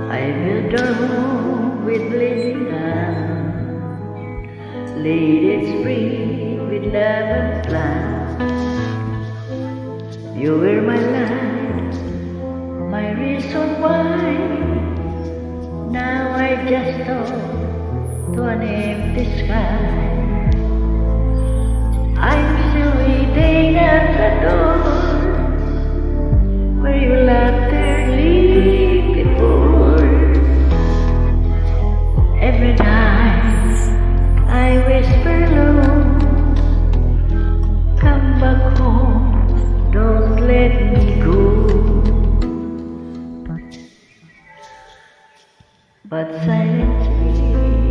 I built a home with blazing hands, laid it free with love and plans. You were my light, my reason why. Now I just talk to an empty sky. I'm still waiting at the door where you left early before. Every night I whisper low, come back home, don't let me go. But silently